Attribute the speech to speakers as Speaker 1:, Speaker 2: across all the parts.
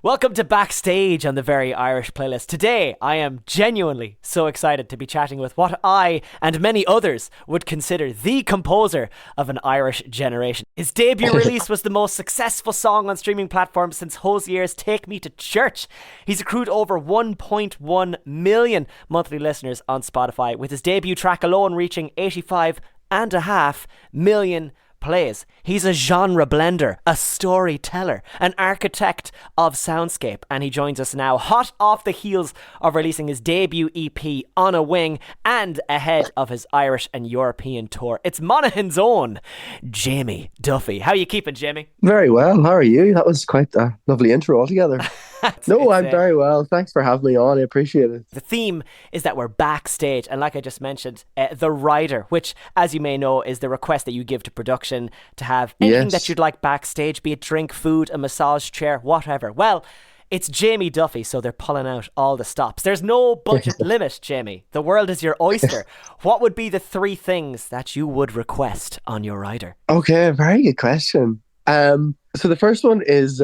Speaker 1: Welcome to Backstage on the Very Irish Playlist. Today, I am genuinely so excited to be chatting with what I and many others would consider the composer of an Irish generation. His debut release was the most successful song on streaming platforms since Hozier's Take Me to Church. He's accrued over 1.1 million monthly listeners on Spotify, with his debut track alone reaching 85.5 million plays. He's a genre blender, a storyteller, an architect of soundscape, and he joins us now hot off the heels of releasing his debut EP On a Wing and ahead of his Irish and European tour. It's Monaghan's own Jamie Duffy. How are you keeping, Jamie?
Speaker 2: Very well. How are you? That was quite a lovely intro altogether. I'm very well. Thanks for having me on. I appreciate it.
Speaker 1: The theme is that we're backstage, and like I just mentioned, the rider, which, as you may know, is the request that you give to production to have anything that you'd like backstage, be it drink, food, a massage chair, whatever. Well, it's Jamie Duffy, so they're pulling out all the stops. There's no budget limit, Jamie. The world is your oyster. What would be the three things that you would request on your rider?
Speaker 2: Okay, very good question. So the first one is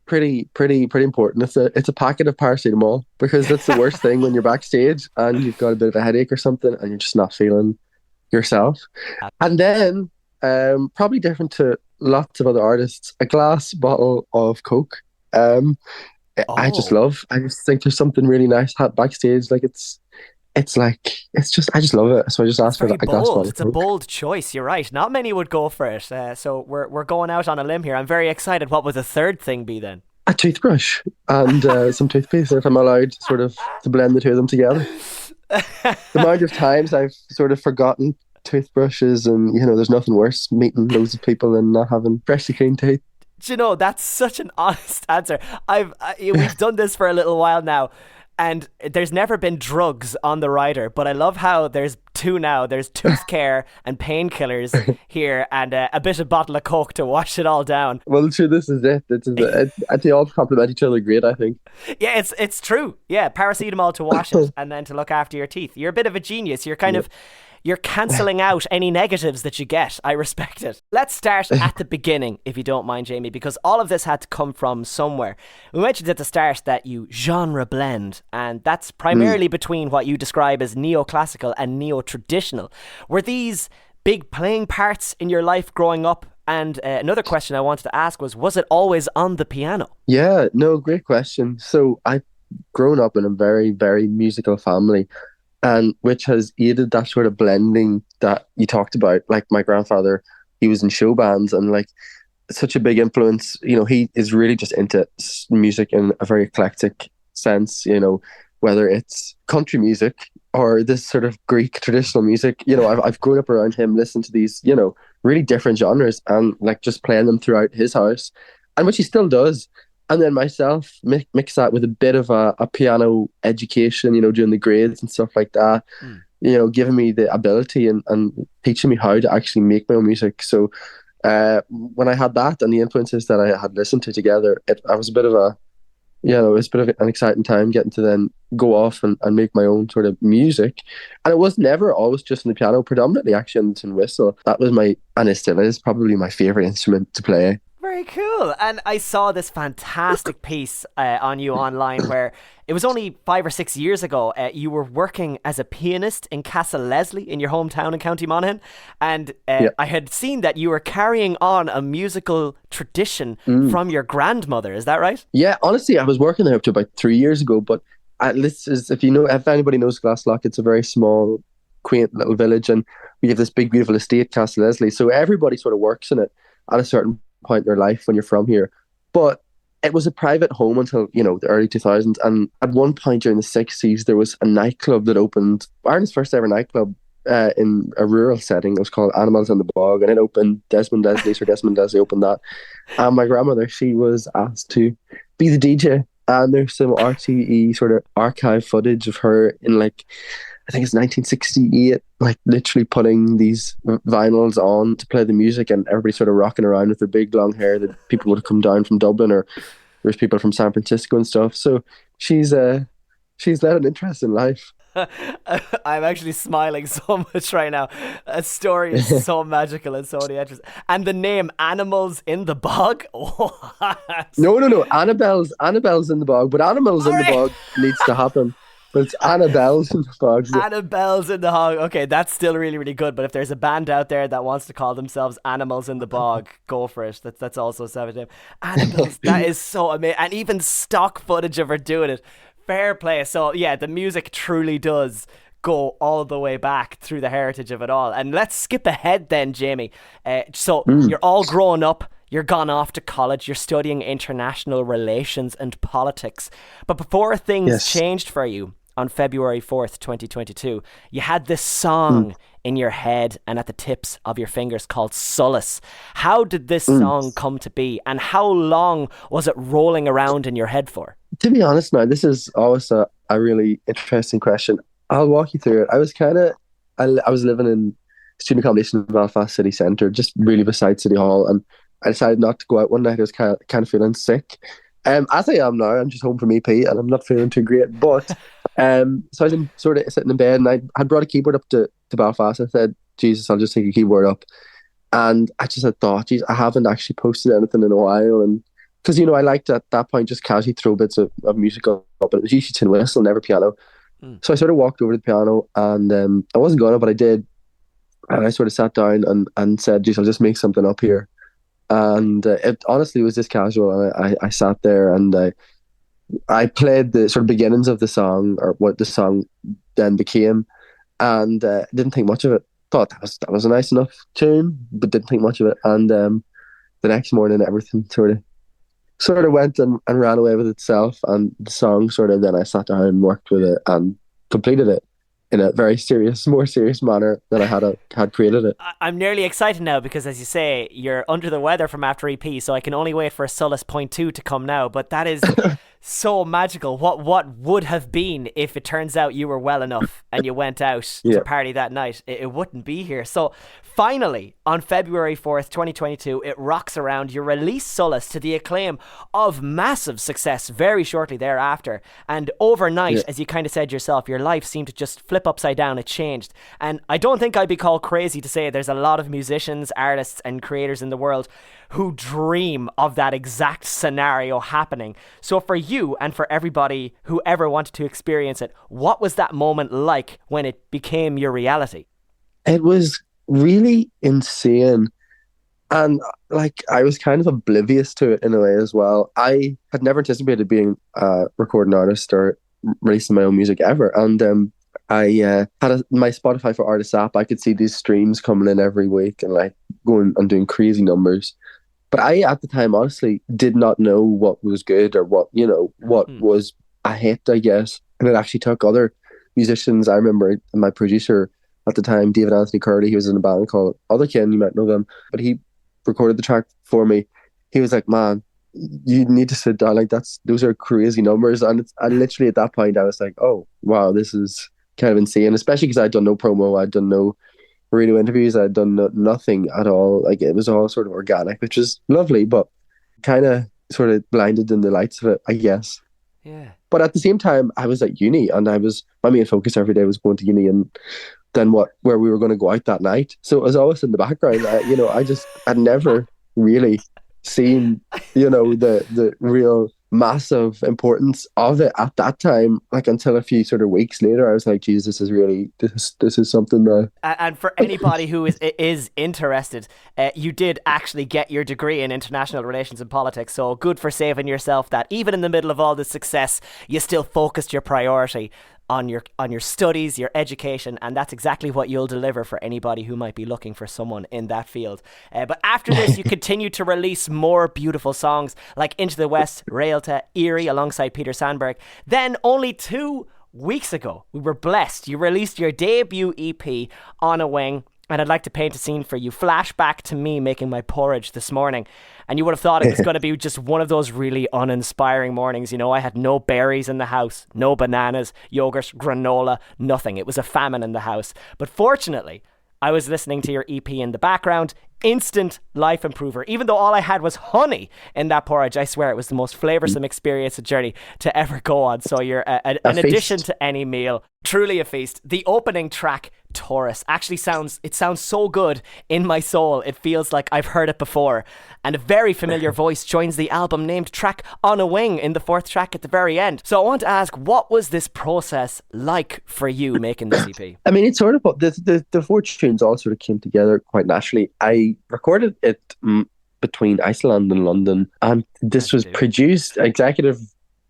Speaker 2: pretty important. It's a packet of paracetamol, because that's the worst thing when you're backstage and you've got a bit of a headache or something and you're just not feeling yourself. And then probably different to lots of other artists, a glass bottle of Coke. I just think there's something really nice backstage. Like I just love it. So I just asked for a glass bottle.
Speaker 1: It's a bold choice. You're right. Not many would go for it. So we're going out on a limb here. I'm very excited. What would the third thing be then?
Speaker 2: A toothbrush and some toothpaste, if I'm allowed sort of to blend the two of them together. The amount of times I've sort of forgotten toothbrushes, and there's nothing worse meeting loads of people and not having freshly clean teeth.
Speaker 1: Do you know, that's such an honest answer. We've done this for a little while now, and there's never been drugs on the rider, but I love how there's two now. There's tooth care and painkillers here, and a bit of bottle of Coke to wash it all down.
Speaker 2: Well, sure, this is it. They all complement each other great, I think.
Speaker 1: Yeah, it's true. Yeah, paracetamol to wash it, and then to look after your teeth. You're a bit of a genius. You're kind of... You're cancelling out any negatives that you get. I respect it. Let's start at the beginning, if you don't mind, Jamie, because all of this had to come from somewhere. We mentioned at the start that you genre blend, and that's primarily between what you describe as neoclassical and neo-traditional. Were these big playing parts in your life growing up? And another question I wanted to ask was it always on the piano?
Speaker 2: Yeah, no, great question. So I've grown up in a very, very musical family, and which has aided that sort of blending that you talked about. Like my grandfather, he was in show bands, and like such a big influence. He is really just into music in a very eclectic sense. Whether it's country music or this sort of Greek traditional music. I've grown up around him, listening to these really different genres, and like just playing them throughout his house, and which he still does. And then myself, mix that with a bit of a piano education, doing the grades and stuff like that, giving me the ability and teaching me how to actually make my own music. So when I had that and the influences that I had listened to together, I was a bit of an exciting time getting to then go off and make my own sort of music. And it was never always just on the piano, predominantly actually on the tin whistle. That was and it still is probably my favourite instrument to play.
Speaker 1: Very cool. And I saw this fantastic piece on you online where it was only 5 or 6 years ago. You were working as a pianist in Castle Leslie in your hometown in County Monaghan. And I had seen that you were carrying on a musical tradition from your grandmother. Is that right?
Speaker 2: Yeah, honestly, I was working there up to about 3 years ago. But if anybody knows Glasslough, it's a very small, quaint little village. And we have this big, beautiful estate, Castle Leslie. So everybody sort of works in it at a certain point in their life when you're from here. But it was a private home until the early 2000s, and at one point during the 60s there was a nightclub that opened, Ireland's first ever nightclub, in a rural setting. It was called Animals on the Bog, and it opened. Desmond Leslie opened that, and my grandmother, she was asked to be the DJ, and there's some RTE sort of archive footage of her in I think it's 1968, like literally putting these vinyls on to play the music, and everybody sort of rocking around with their big long hair that people would have come down from Dublin, or there's people from San Francisco and stuff. So she's led an interesting life.
Speaker 1: I'm actually smiling so much right now. That story is so magical and so many entries. And the name Animals in the Bog? What?
Speaker 2: No. Annabelle's in the bog, but animals
Speaker 1: All
Speaker 2: in the
Speaker 1: right.
Speaker 2: bog needs to happen. But it's Annabelle's in the bog. So.
Speaker 1: Annabelle's in the Hog. Okay, that's still really, really good. But if there's a band out there that wants to call themselves Animals in the Bog, go for it. That's also savage. Annabelle's, that is so amazing. And even stock footage of her doing it. Fair play. So yeah, the music truly does go all the way back through the heritage of it all. And let's skip ahead then, Jamie. So you're all grown up. You're gone off to college. You're studying international relations and politics. But before things
Speaker 2: Yes.
Speaker 1: changed for you, on February 4th, 2022, you had this song in your head and at the tips of your fingers called Solace. How did this song come to be, and how long was it rolling around in your head for?
Speaker 2: To be honest now, this is always a really interesting question. I'll walk you through it. I was living in student accommodation in Belfast city centre, just really beside City Hall, and I decided not to go out one night. I was kind of feeling sick. As I am now, I'm just home from EP and I'm not feeling too great. But so I was sort of sitting in bed, and I had brought a keyboard up to Belfast. I said, Jesus, I'll just take a keyboard up. And I just had thought, geez, I haven't actually posted anything in a while. And because, I liked at that point just casually throw bits of music up, but it was usually tin whistle, never piano. So I sort of walked over to the piano, and I wasn't going to, but I did. And I sort of sat down and said, geez, I'll just make something up here. And it honestly was just casual. And I sat there and I played the sort of beginnings of the song, or what the song then became, and didn't think much of it. Thought that was a nice enough tune, but didn't think much of it. And the next morning, everything sort of went and ran away with itself. And the song then I sat down and worked with it and completed it in a very more serious manner than I had created it.
Speaker 1: I'm nearly excited now because, as you say, you're under the weather from after EP, so I can only wait for Solace Point 2 to come now. But that is so magical. What would have been if it turns out you were well enough and you went out to party that night? It wouldn't be here. So finally, on February 4th, 2022, it rocks around. You release Solace to the acclaim of massive success very shortly thereafter. And overnight, as you kind of said yourself, your life seemed to just flip upside down. It changed. And I don't think I'd be called crazy to say there's a lot of musicians, artists, and creators in the world who dream of that exact scenario happening. So for you and for everybody who ever wanted to experience it, what was that moment like when it became your reality?
Speaker 2: It was really insane. And I was kind of oblivious to it in a way as well. I had never anticipated being a recording artist or releasing my own music ever. And I had my Spotify for Artists app. I could see these streams coming in every week and going and doing crazy numbers. But I, at the time, honestly, did not know what was good or what was a hit, I guess. And it actually took other musicians. I remember my producer at the time, David Anthony Curley, he was in a band called Otherkin, you might know them, but he recorded the track for me. He was like, man, you need to sit down. Those are crazy numbers. And literally at that point, I was like, oh, wow, this is kind of insane, especially because I'd done no promo, I'd done no radio interviews, I'd done nothing at all. It was all sort of organic, which is lovely, but kind of sort of blinded in the lights of it, I guess.
Speaker 1: Yeah.
Speaker 2: But at the same time, I was at uni, and my main focus every day was going to uni, and then where we were going to go out that night. So it was always in the background. I'd never really seen, the real massive importance of it at that time, until a few sort of weeks later. I was like, geez, this is something now.
Speaker 1: And for anybody who is interested, you did actually get your degree in international relations and politics, so good for saving yourself that even in the middle of all the success, you still focused your priority on your studies, your education, and that's exactly what you'll deliver for anybody who might be looking for someone in that field. But after this, you continue to release more beautiful songs like Into the West, Railta, Eerie alongside Peter Sandberg. Then only 2 weeks ago, we were blessed. You released your debut EP, On a Wing, and I'd like to paint a scene for you. Flashback to me making my porridge this morning, and you would have thought it was going to be just one of those really uninspiring mornings. I had no berries in the house, no bananas, yogurt, granola, nothing. It was a famine in the house. But fortunately, I was listening to your EP in the background, instant life improver. Even though all I had was honey in that porridge, I swear it was the most flavoursome experience and journey to ever go on. So you're an addition to any meal. Truly a feast. The opening track, Taurus, actually sounds so good in my soul. It feels like I've heard it before. And a very familiar voice joins the album named track On a Wing in the fourth track at the very end. So I want to ask, what was this process like for you making this EP?
Speaker 2: I mean, it's sort of the four tunes all sort of came together quite naturally. I recorded it between Iceland and London, and this was produced. Executive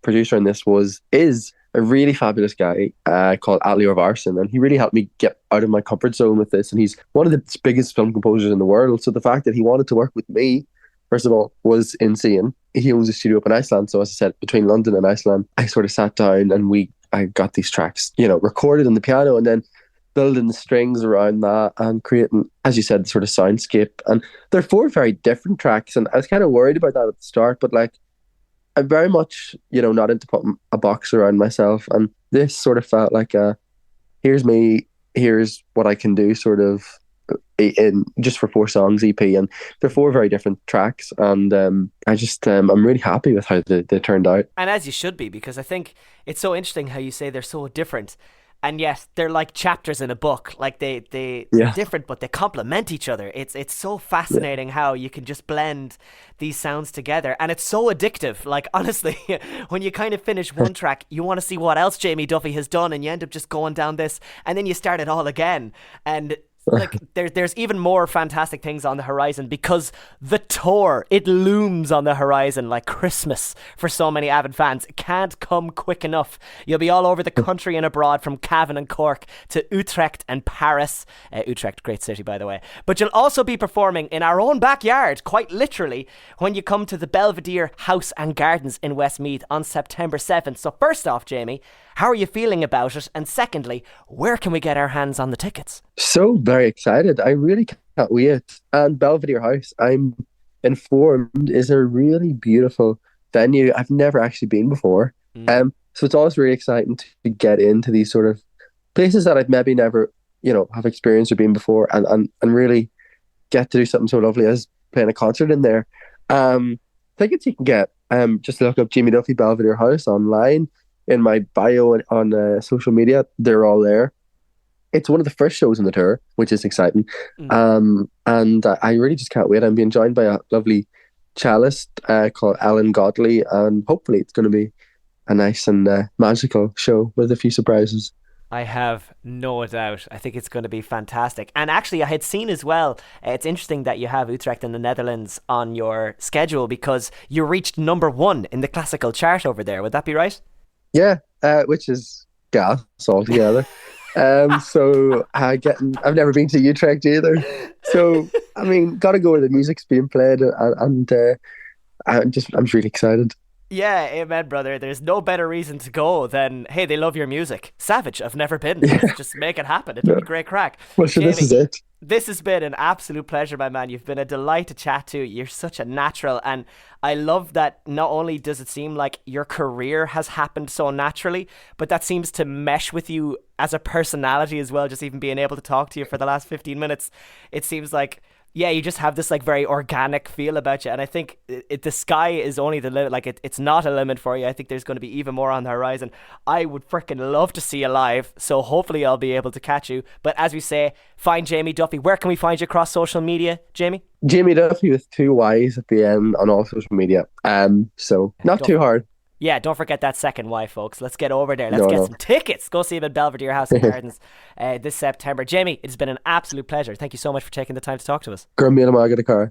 Speaker 2: producer on this is a really fabulous guy called Atlior Varson, and he really helped me get out of my comfort zone with this. And he's one of the biggest film composers in the world. So the fact that he wanted to work with me, first of all, was insane. He owns a studio up in Iceland, so as I said, between London and Iceland, I sort of sat down and I got these tracks, recorded on the piano, and then building the strings around that and creating, as you said, sort of soundscape. And they're four very different tracks, and I was kind of worried about that at the start, but like, I'm very much, not into putting a box around myself. And this sort of felt like here's me, here's what I can do sort of in just for 4 songs EP. And they're 4 very different tracks. And I'm really happy with how they turned out.
Speaker 1: And as you should be, because I think it's so interesting how you say they're so different. And yet they're like chapters in a book. Like they're different, but they complement each other. It's so fascinating how you can just blend these sounds together, and it's so addictive. Like honestly, when you kind of finish one track, you want to see what else Jamie Duffy has done, and you end up just going down this, and then you start it all again. And like there's even more fantastic things on the horizon, because the tour, it looms on the horizon like Christmas for so many avid fans. It can't come quick enough. You'll be all over the country and abroad, from Cavan and Cork to Utrecht and Paris. Utrecht, great city, by the way. But you'll also be performing in our own backyard, quite literally, when you come to the Belvedere House and Gardens in Westmeath on September 7th. So first off, Jamie, how are you feeling about it? And secondly, where can we get our hands on the tickets?
Speaker 2: So very excited. I really can't wait. And Belvedere House, I'm informed, is a really beautiful venue. I've never actually been before. So it's always really exciting to get into these sort of places that I've maybe never, have experienced or been before, and really get to do something so lovely as playing a concert in there. Tickets you can get, just look up Jamie Duffy Belvedere House online. In my bio on social media, they're all there. It's one of the first shows on the tour, which is exciting. And I really just can't wait. I'm being joined by a lovely cellist called Alan Godley, and hopefully it's going to be a nice and magical show with a few surprises.
Speaker 1: I have no doubt. I think it's going to be fantastic. And actually, I had seen as well, it's interesting that you have Utrecht in the Netherlands on your schedule, because you reached number 1 in the classical chart over there. Would that be right?
Speaker 2: Yeah, which is gas altogether. So I've never been to Utrecht either. So I mean, gotta go where the music's being played, and I'm really excited.
Speaker 1: Yeah, amen, brother. There's no better reason to go than, hey, they love your music. Savage, I've never been. Let's just make it happen. It'll be great crack.
Speaker 2: Well, sure,
Speaker 1: Jamie,
Speaker 2: this is it.
Speaker 1: This has been an absolute pleasure, my man. You've been a delight to chat to. You're such a natural, and I love that not only does it seem like your career has happened so naturally, but that seems to mesh with you as a personality as well. Just even being able to talk to you for the last 15 minutes, it seems like, yeah, you just have this like very organic feel about you. And I think the sky is only the limit. Like it's not a limit for you. I think there's going to be even more on the horizon. I would freaking love to see you live. So hopefully I'll be able to catch you. But as we say, find Jamie Duffy. Where can we find you across social media, Jamie?
Speaker 2: Jamie Duffy with 2 Y's at the end on all social media. So not too hard.
Speaker 1: Yeah, don't forget that second Y, folks. Let's get over there. Let's get some tickets. Go see him at Belvedere House and Gardens this September. Jamie, it's been an absolute pleasure. Thank you so much for taking the time to talk to us.
Speaker 2: Gurmila Magadakar.